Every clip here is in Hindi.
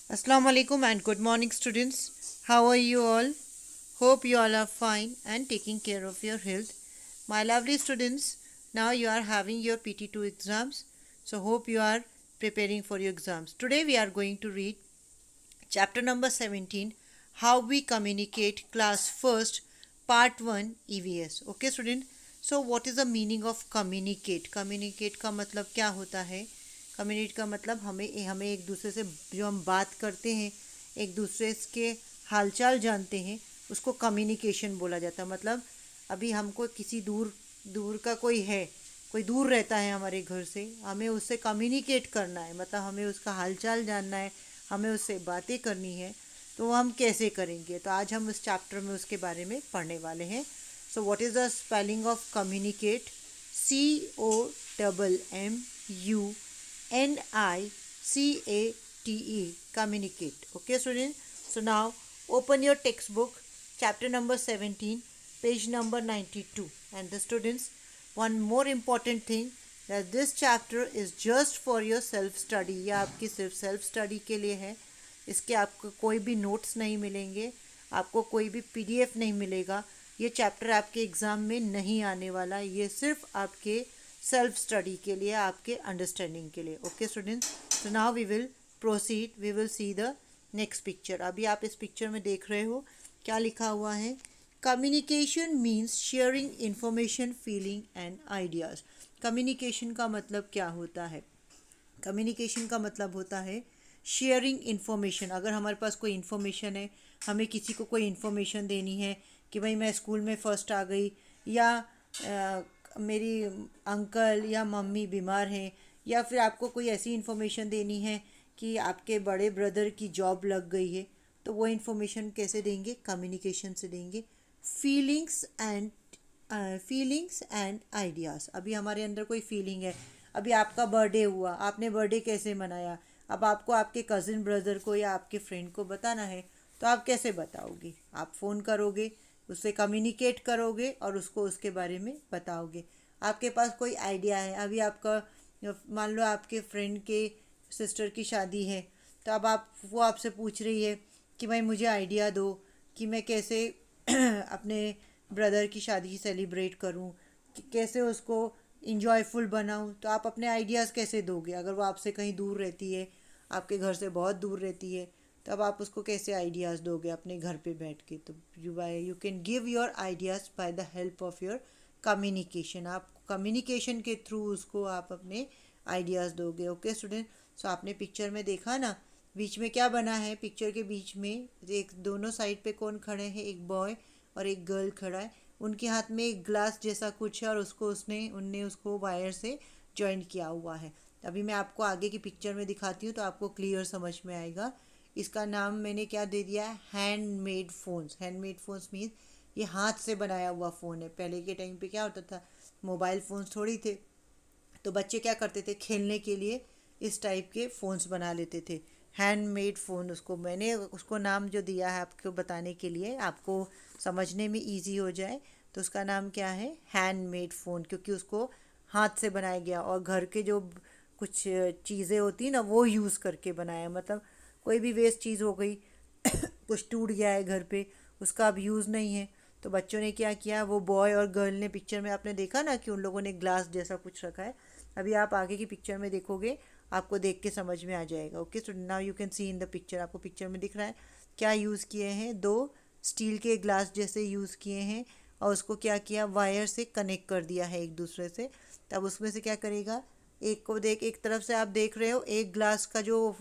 Assalamu alaikum and good morning, students. How are you all? Hope you all are fine and taking care of your health. My lovely students, now you are having your PT2 exams. So hope you are preparing for your exams. Today we are going to read chapter number 17, How We Communicate, class first, part 1 EVS. Okay student? So what is the meaning of communicate? Communicate का मतलब क्या होता है? कम्युनिकेट का मतलब हमें हमें एक दूसरे से जो हम बात करते हैं, एक दूसरे के हालचाल जानते हैं, उसको कम्युनिकेशन बोला जाता है। मतलब अभी हमको किसी दूर दूर का कोई दूर रहता है हमारे घर से, हमें उससे कम्युनिकेट करना है, मतलब हमें उसका हालचाल जानना है, हमें उससे बातें करनी है, तो वो हम कैसे करेंगे। तो आज हम इस चैप्टर में उसके बारे में पढ़ने वाले हैं। So what is the spelling of communicate? COMMUNICATE, communicate. Okay students, so now open your textbook, chapter number 17, page number 92. And the students, one more important thing, that this chapter is just for your self study. ये आपकी सिर्फ सेल्फ स्टडी के लिए है। इसके आपको कोई भी नोट्स नहीं मिलेंगे, आपको कोई भी PDF नहीं मिलेगा। ये चैप्टर आपके एग्ज़ाम में नहीं आने वाला, ये सिर्फ आपके सेल्फ स्टडी के लिए, आपके अंडरस्टैंडिंग के लिए। Okay students, so now we will proceed, we will see the next picture. अभी आप इस पिक्चर में देख रहे हो क्या लिखा हुआ है? Communication means sharing information, feeling and ideas. Communication का मतलब क्या होता है? कम्युनिकेशन का मतलब होता है शेयरिंग इन्फॉर्मेशन। अगर हमारे पास कोई इन्फॉर्मेशन है, हमें किसी को कोई इन्फॉर्मेशन देनी है कि भाई मैं स्कूल में फ़र्स्ट आ गई, या मेरी अंकल या मम्मी बीमार हैं, या फिर आपको कोई ऐसी इन्फॉर्मेशन देनी है कि आपके बड़े ब्रदर की जॉब लग गई है, तो वो इन्फॉर्मेशन कैसे देंगे? कम्युनिकेशन से देंगे। Feelings and ideas. अभी हमारे अंदर कोई फीलिंग है, अभी आपका बर्थडे हुआ, आपने बर्थडे कैसे मनाया, अब आपको आपके कज़िन ब्रदर को या आपके फ्रेंड को बताना है, तो आप कैसे बताओगे? आप फ़ोन करोगे, उससे कम्युनिकेट करोगे और उसको उसके बारे में बताओगे। आपके पास कोई आइडिया है, अभी आपका मान लो आपके फ्रेंड के सिस्टर की शादी है, तो अब वो आपसे पूछ रही है कि भाई मुझे आइडिया दो कि मैं कैसे अपने ब्रदर की शादी सेलिब्रेट करूं, कि कैसे उसको इंजॉयफुल बनाऊं। तो आप अपने आइडियाज़ कैसे दोगे? अगर वो आपसे कहीं दूर रहती है, आपके घर से बहुत दूर रहती है, तब आप उसको कैसे आइडियाज़ दोगे अपने घर पे बैठ के? तो you can give your ideas by the help of your communication. आप कम्युनिकेशन के थ्रू उसको आप अपने आइडियाज़ दोगे। ओके स्टूडेंट, सो आपने पिक्चर में देखा ना, बीच में क्या बना है? पिक्चर के बीच में एक दोनों साइड पे कौन खड़े हैं? एक बॉय और एक गर्ल खड़ा है। उनके हाथ में एक ग्लास जैसा कुछ है और उनने उसको वायर से जॉइंट किया हुआ है। अभी मैं आपको आगे की पिक्चर में दिखाती हूँ तो आपको क्लियर समझ में आएगा। इसका नाम मैंने क्या दे दिया है? Handmade phones. Handmade phones means ये हाथ से बनाया हुआ फ़ोन है। पहले के टाइम पे क्या होता था, मोबाइल फ़ोन्स थोड़ी थे, तो बच्चे क्या करते थे, खेलने के लिए इस टाइप के फ़ोन्स बना लेते थे। हैंडमेड फ़ोन, मैंने उसको नाम जो दिया है आपको बताने के लिए, आपको समझने में इजी हो जाए, तो उसका नाम क्या है? हैंडमेड फ़ोन, क्योंकि उसको हाथ से बनाया गया और घर के जो कुछ चीज़ें होती ना वो यूज़ करके बनाया। मतलब कोई भी वेस्ट चीज़ हो गई कुछ टूट गया है घर पे, उसका अब यूज़ नहीं है, तो बच्चों ने क्या किया, वो बॉय और गर्ल ने, पिक्चर में आपने देखा ना कि उन लोगों ने ग्लास जैसा कुछ रखा है। अभी आप आगे की पिक्चर में देखोगे, आपको देख के समझ में आ जाएगा। Okay, so now you can see in the picture. आपको पिक्चर में दिख रहा है क्या यूज़ किए हैं? दो स्टील के ग्लास जैसे यूज़ किए हैं और उसको क्या किया, वायर से कनेक्ट कर दिया है एक दूसरे से। तब उसमें से क्या करेगा, एक तरफ से आप देख रहे हो, एक ग्लास का जो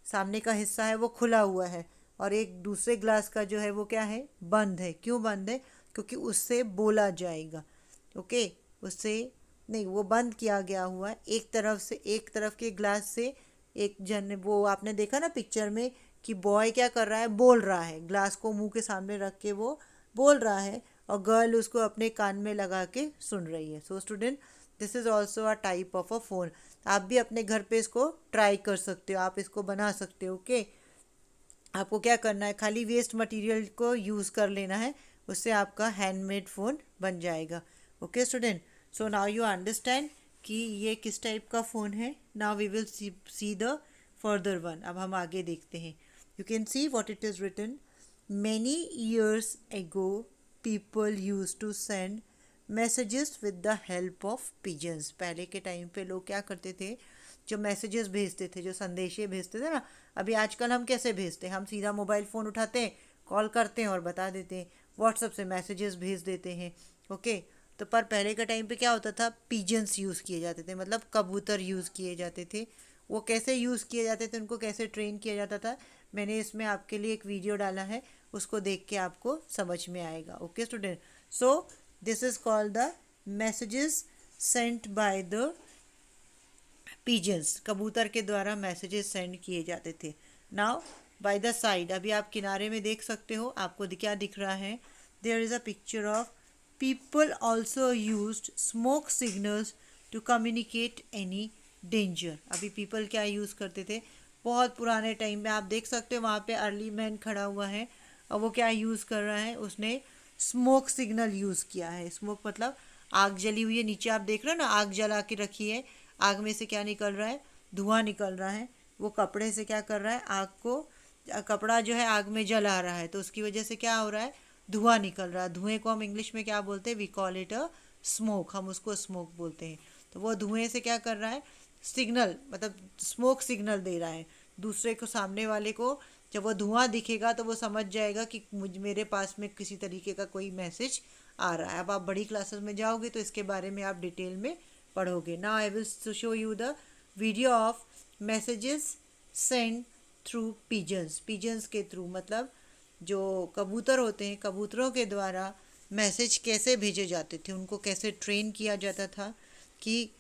सामने का हिस्सा है वो खुला हुआ है, और एक दूसरे ग्लास का जो है वो क्या है, बंद है। क्यों बंद है? क्योंकि उससे बोला जाएगा। ओके, उससे नहीं, वो बंद किया गया हुआ है। एक तरफ के ग्लास से एक जन, वो आपने देखा ना पिक्चर में कि बॉय क्या कर रहा है, बोल रहा है, ग्लास को मुंह के सामने रख के वो बोल रहा है, और गर्ल उसको अपने कान में लगा के सुन रही है। So student, this is also a type of a phone. आप भी अपने घर पे इसको ट्राई कर सकते हो, आप इसको बना सकते हो। ओके, आपको क्या करना है, खाली वेस्ट मटेरियल को यूज़ कर लेना है, उससे आपका हैंडमेड फ़ोन बन जाएगा। Okay student, so now you understand कि ये किस टाइप का फ़ोन है। Now we will see the further one. अब हम आगे देखते हैं। You can see what it is written. Many years ago people use to send messages with the help of pigeons. पहले के टाइम पे लोग क्या करते थे, जो मैसेजेस भेजते थे, जो संदेशे भेजते थे ना, अभी आजकल हम कैसे भेजते हैं, हम सीधा मोबाइल फ़ोन उठाते हैं, कॉल करते हैं और बता देते हैं, व्हाट्सएप से मैसेजेस भेज देते हैं। ओके, तो पर पहले के टाइम पे क्या होता था, पिजन्स यूज़ किए जाते थे, मतलब कबूतर यूज़ किए जाते थे। वो कैसे यूज़ किए जाते थे, उनको कैसे ट्रेन किया जाता था, मैंने इसमें आपके लिए एक वीडियो डाला है, उसको देख के आपको समझ में आएगा। Okay student, so this is called the messages sent by the pigeons. कबूतर के द्वारा मैसेजेस सेंड किए जाते थे। नाउ बाय द साइड, अभी आप किनारे में देख सकते हो, आपको क्या दिख रहा है, there is a picture of people also used smoke signals to communicate any danger. अभी पीपल क्या यूज़ करते थे, बहुत पुराने टाइम में आप देख सकते हो, वहाँ पे अर्ली मैन खड़ा हुआ है और वो क्या यूज़ कर रहा है, उसने स्मोक सिग्नल यूज़ किया है। स्मोक मतलब आग जली हुई है, नीचे आप देख रहे हो ना, आग जला के रखी है, आग में से क्या निकल रहा है, धुआं निकल रहा है। वो कपड़े से क्या कर रहा है, आग को, कपड़ा जो है आग में जला रहा है, तो उसकी वजह से क्या हो रहा है, धुआं निकल रहा है। धुएं को हम इंग्लिश में क्या बोलते हैं, we call it a smoke, हम उसको स्मोक बोलते हैं। तो वो धुएं से क्या कर रहा है, सिग्नल, मतलब स्मोक सिग्नल दे रहा है दूसरे को, सामने वाले को। जब वो धुआं दिखेगा तो वो समझ जाएगा कि मेरे पास में किसी तरीके का कोई मैसेज आ रहा है। अब आप बड़ी क्लासेस में जाओगे तो इसके बारे में आप डिटेल में पढ़ोगे। Now I will show you the video of messages send through pigeons. Pigeons के थ्रू मतलब जो कबूतर होते हैं, कबूतरों के द्वारा मैसेज कैसे भेजे जाते थे, उनको कैसे ट्रेन किया जाता था कि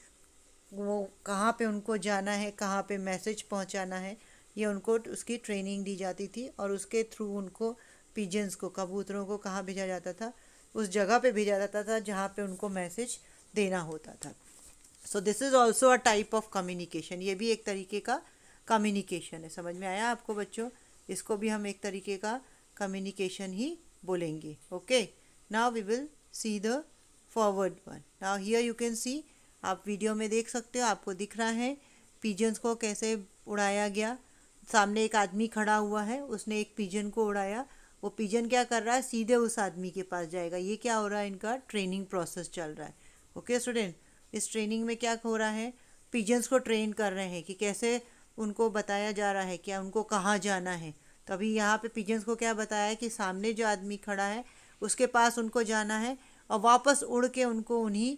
वो कहाँ पे उनको जाना है, कहाँ पे मैसेज पहुँचाना है, ये उनको उसकी ट्रेनिंग दी जाती थी। और उसके थ्रू उनको, पिजन्स को, कबूतरों को कहाँ भेजा जाता था, उस जगह पे भेजा जाता था जहाँ पे उनको मैसेज देना होता था। सो this is also a type of communication, ये भी एक तरीके का कम्युनिकेशन है। समझ में आया आपको बच्चों, इसको भी हम एक तरीके का कम्युनिकेशन ही बोलेंगे। Okay, now we will see the forward one. Now here you can see, आप वीडियो में देख सकते हो, आपको दिख रहा है पिजन्स को कैसे उड़ाया गया। सामने एक आदमी खड़ा हुआ है, उसने एक पिजन को उड़ाया, वो पिजन क्या कर रहा है, सीधे उस आदमी के पास जाएगा। ये क्या हो रहा है, इनका ट्रेनिंग प्रोसेस चल रहा है। ओके स्टूडेंट, इस ट्रेनिंग में क्या हो रहा है, पिजन्स को ट्रेन कर रहे हैं कि कैसे, उनको बताया जा रहा है क्या उनको कहाँ जाना है। तो अभी यहाँ पे पिजन्स को क्या बताया है कि सामने जो आदमी खड़ा है उसके पास उनको जाना है, और वापस उड़ के उनको उन्हीं,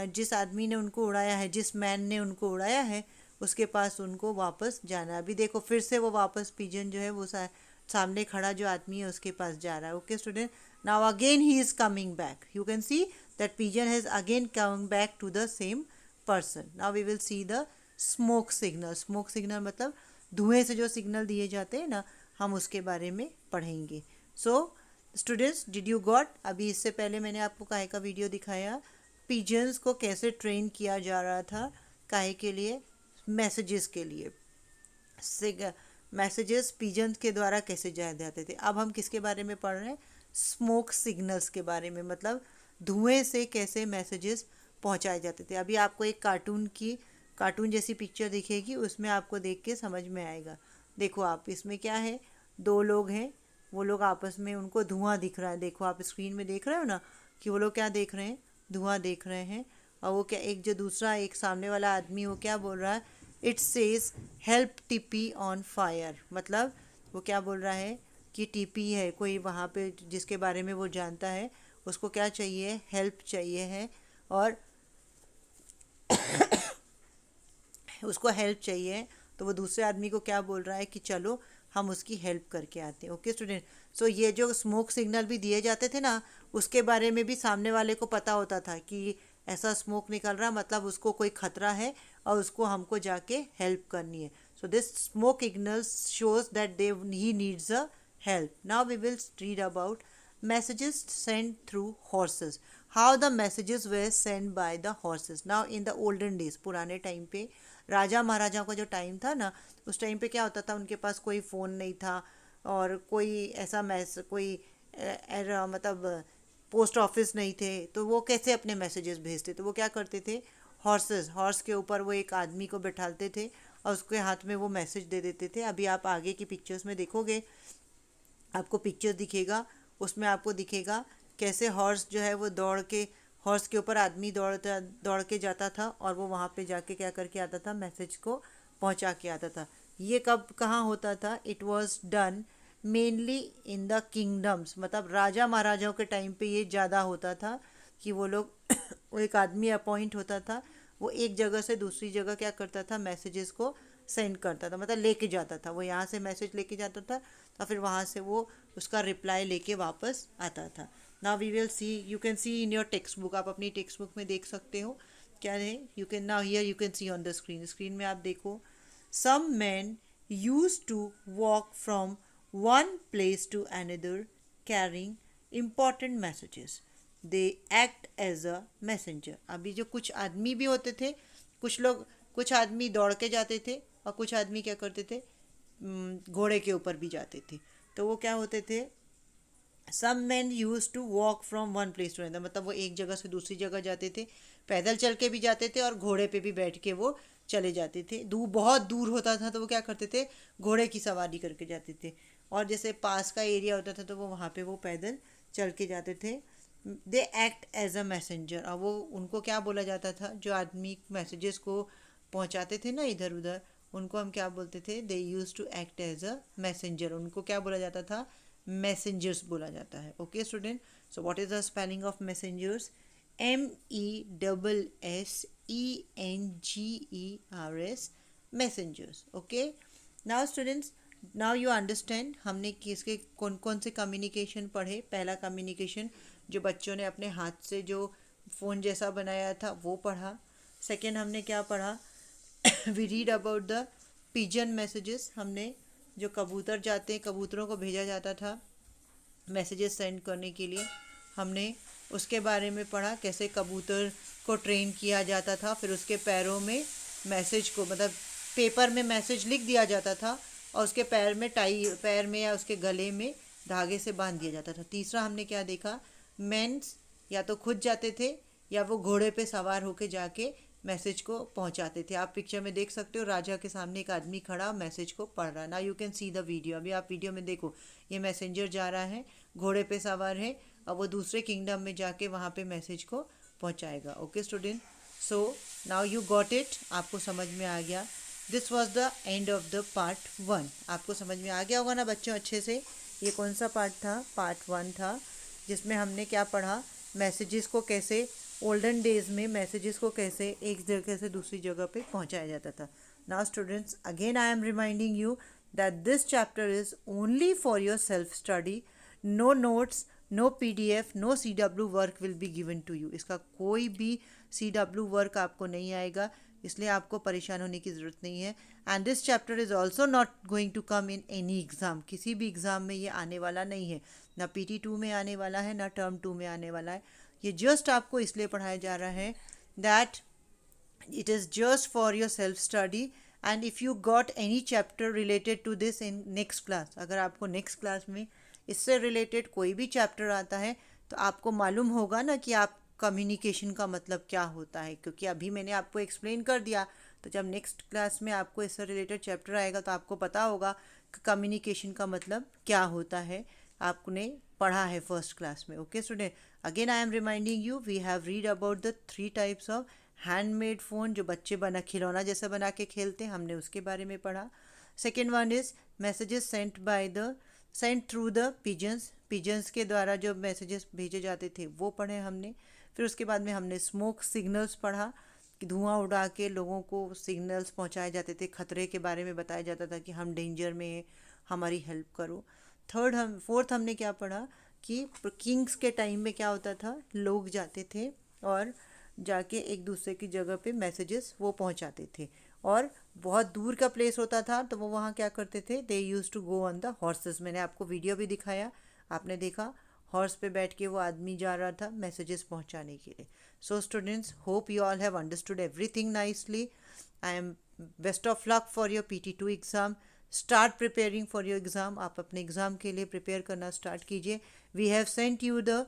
जिस आदमी ने उनको उड़ाया है, जिस मैन ने उनको उड़ाया है, उसके पास उनको वापस जाना है। अभी देखो फिर से वो वापस पिजन जो है वो सामने खड़ा जो आदमी है उसके पास जा रहा है। Okay student, now again he is coming back, you can see that pigeon has again coming back to the same person. Now we will see the smoke signal. Smoke signal मतलब धुएं से जो सिग्नल दिए जाते हैं ना, हम उसके बारे में पढ़ेंगे। So students, did you got, अभी इससे पहले मैंने आपको काहे का वीडियो दिखाया, पिजन्स को कैसे ट्रेन किया जा रहा था, काहे के लिए, मैसेजेस के लिए। मैसेजेस पिजन्स के द्वारा कैसे जाए जाते थे। अब हम किसके बारे में पढ़ रहे हैं, स्मोक सिग्नल्स के बारे में, मतलब धुएं से कैसे मैसेजेस पहुंचाए जाते थे। अभी आपको एक कार्टून जैसी पिक्चर दिखेगी, उसमें आपको देख के समझ में आएगा। देखो आप, इसमें क्या है, दो लोग हैं, वो लोग आपस में, उनको धुआं दिख रहा है। देखो आप स्क्रीन में देख रहे हो ना कि वो लोग क्या देख रहे हैं, धुआं देख रहे हैं। और वो क्या, एक जो दूसरा, एक सामने वाला आदमी, वो क्या बोल रहा है, it says help TP on fire. मतलब वो क्या बोल रहा है कि टीपी है कोई वहाँ पे जिसके बारे में वो जानता है, उसको क्या चाहिए, हेल्प चाहिए है, और उसको हेल्प चाहिए। तो वो दूसरे आदमी को क्या बोल रहा है कि चलो हम उसकी हेल्प करके आते हैं। ओके स्टूडेंट, सो ये जो स्मोक सिग्नल भी दिए जाते थे ना, उसके बारे में भी सामने वाले को पता होता था कि ऐसा स्मोक निकल रहा, मतलब उसको कोई खतरा है और उसको हमको जाके हेल्प करनी है। So this smoke signal shows that they he needs a help. Now we will read about messages sent through horses, how the messages were sent by the horses. Now in the olden days, पुराने टाइम पे, राजा महाराजा का जो टाइम था ना, उस टाइम पे क्या होता था, उनके पास कोई फ़ोन नहीं था और कोई ऐसा मतलब पोस्ट ऑफिस नहीं थे, तो वो कैसे अपने मैसेजेस भेजते, तो वो क्या करते थे, हॉर्स के ऊपर वो एक आदमी को बैठाते थे और उसके हाथ में वो मैसेज दे देते थे। अभी आप आगे की पिक्चर्स में देखोगे, आपको पिक्चर दिखेगा, उसमें आपको दिखेगा कैसे हॉर्स जो है वो हॉर्स के ऊपर आदमी दौड़ के जाता था और वो वहाँ पे जाके क्या करके आता था, मैसेज को पहुँचा के आता था। ये कब कहाँ होता था? It was done mainly in the kingdoms, मतलब राजा महाराजाओं के टाइम पे ये ज़्यादा होता था कि वो लोग वो एक आदमी अपॉइंट होता था, वो एक जगह से दूसरी जगह क्या करता था, मैसेजेस को सेंड करता था, मतलब लेके जाता था। वो यहाँ से मैसेज लेके जाता था और फिर वहाँ से वो उसका रिप्लाई लेके वापस आता था। Now we will see, you can see in your text book, आप अपनी टेक्स्ट बुक में देख सकते हो क्या है। You can now here you can see on the screen, screen में आप देखो, some man use to walk from one place to another carrying important messages, they act as a messenger। अभी जो कुछ आदमी भी होते थे, कुछ आदमी दौड़ के जाते थे और कुछ आदमी क्या करते थे, घोड़े के ऊपर भी जाते थे। तो वो क्या होते थे, some man use to walk from one place to another, मतलब वो एक जगह से दूसरी जगह जाते थे, पैदल चल के भी जाते थे और घोड़े पे भी बैठ के वो चले जाते थे। बहुत दूर होता था तो वो क्या करते थे, घोड़े की सवारी करके जाते थे, और जैसे पास का एरिया होता था तो वो वहाँ पे वो पैदल चल के जाते थे। They act as a messenger, और वो उनको क्या बोला जाता था, जो आदमी मैसेजेस को पहुँचाते थे ना इधर उधर, उनको हम क्या बोलते थे, they use to act as a messenger, उनको क्या बोला जाता था, मैसेंजर्स बोला जाता है। Okay student, so what is the spelling of messengers? MESSENGERS, messengers. Okay, now students, now you understand हमने किसके कौन कौन से कम्युनिकेशन पढ़े। पहला कम्युनिकेशन जो बच्चों ने अपने हाथ से जो फ़ोन जैसा बनाया था वो पढ़ा। सेकेंड हमने क्या पढ़ा, we read about the pigeon messages, हमने जो कबूतर जाते हैं, कबूतरों को भेजा जाता था मैसेजेस सेंड करने के लिए, हमने उसके बारे में पढ़ा, कैसे कबूतर को ट्रेन किया जाता था, फिर उसके पैरों में मैसेज को, मतलब पेपर में मैसेज लिख दिया जाता था और उसके पैर में या उसके गले में धागे से बांध दिया जाता था। तीसरा हमने क्या देखा, मेंस या तो खुद जाते थे या वो घोड़े पे सवार होके जाके मैसेज को पहुंचाते थे। आप पिक्चर में देख सकते हो, राजा के सामने एक आदमी खड़ा मैसेज को पढ़ रहा है। ना you can see the video, अभी आप वीडियो में देखो, ये मैसेंजर जा रहा है, घोड़े पे सवार है और वो दूसरे किंगडम में जाके वहाँ पे मैसेज को पहुँचाएगा। Okay student, so now you got it, आपको समझ में आ गया। This was the end of the part 1। आपको समझ में आ गया होगा ना बच्चों अच्छे से। ये कौन सा पार्ट था? पार्ट 1 था, जिसमें हमने क्या पढ़ा, मैसेजेस को कैसे ओल्डन डेज में मैसेजेस को कैसे एक जगह से दूसरी जगह पे पहुंचाया जाता था। Now students, again I am reminding you that this chapter is only for your self study, no notes, no PDF, no CW work will be given to you. इसका कोई भी CW वर्क आपको नहीं आएगा, इसलिए आपको परेशान होने की ज़रूरत नहीं है। And this chapter is also not going to come in any exam, किसी भी एग्ज़ाम में ये आने वाला नहीं है, ना PT2 में आने वाला है, ना टर्म 2 में आने वाला है। ये जस्ट आपको इसलिए पढ़ाया जा रहा है that it is just for your self study, and if you got any chapter related to this in next class, अगर आपको next class में इससे related कोई भी chapter आता है तो आपको मालूम होगा ना कि आप कम्युनिकेशन का मतलब क्या होता है, क्योंकि अभी मैंने आपको एक्सप्लेन कर दिया। तो जब नेक्स्ट क्लास में आपको इससे रिलेटेड चैप्टर आएगा तो आपको पता होगा कि कम्युनिकेशन का मतलब क्या होता है, आपने पढ़ा है फर्स्ट क्लास में। Okay student, again I am reminding you, we have read about the 3 types of handmade phone, जो बच्चे खिलौना जैसा बना के खेलते हैं, हमने उसके बारे में पढ़ा। Second one is messages sent through the pigeons के द्वारा जो मैसेजेस भेजे जाते थे वो पढ़े हमने। फिर उसके बाद में हमने स्मोक सिग्नल्स पढ़ा कि धुआं उड़ा के लोगों को सिग्नल्स पहुंचाए जाते थे, खतरे के बारे में बताया जाता था कि हम डेंजर में हैं, हमारी हेल्प करो। फोर्थ हमने क्या पढ़ा कि किंग्स के टाइम में क्या होता था, लोग जाते थे और जाके एक दूसरे की जगह पे मैसेजेस वो पहुंचाते थे, और बहुत दूर का प्लेस होता था तो वो वहाँ क्या करते थे, they use to go on the horses. मैंने आपको वीडियो भी दिखाया, आपने देखा हॉर्स पे बैठ के वो आदमी जा रहा था मैसेजेस पहुंचाने के लिए। So students, hope you all have understood everything nicely. I am best of luck for your PT2 exam. Start preparing for your exam, आप अपने एग्ज़ाम के लिए प्रिपेयर करना स्टार्ट कीजिए। We have sent you the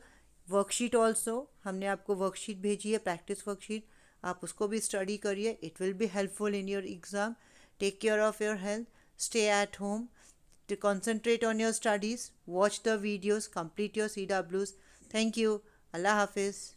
worksheet also, हमने आपको वर्कशीट भेजी है, प्रैक्टिस वर्कशीट, आप उसको भी स्टडी करिए, it will be helpful in your exam. Take care of your health. Stay at home. To concentrate on your studies. Watch the videos. Complete your CWs. Thank you. Allah Hafiz.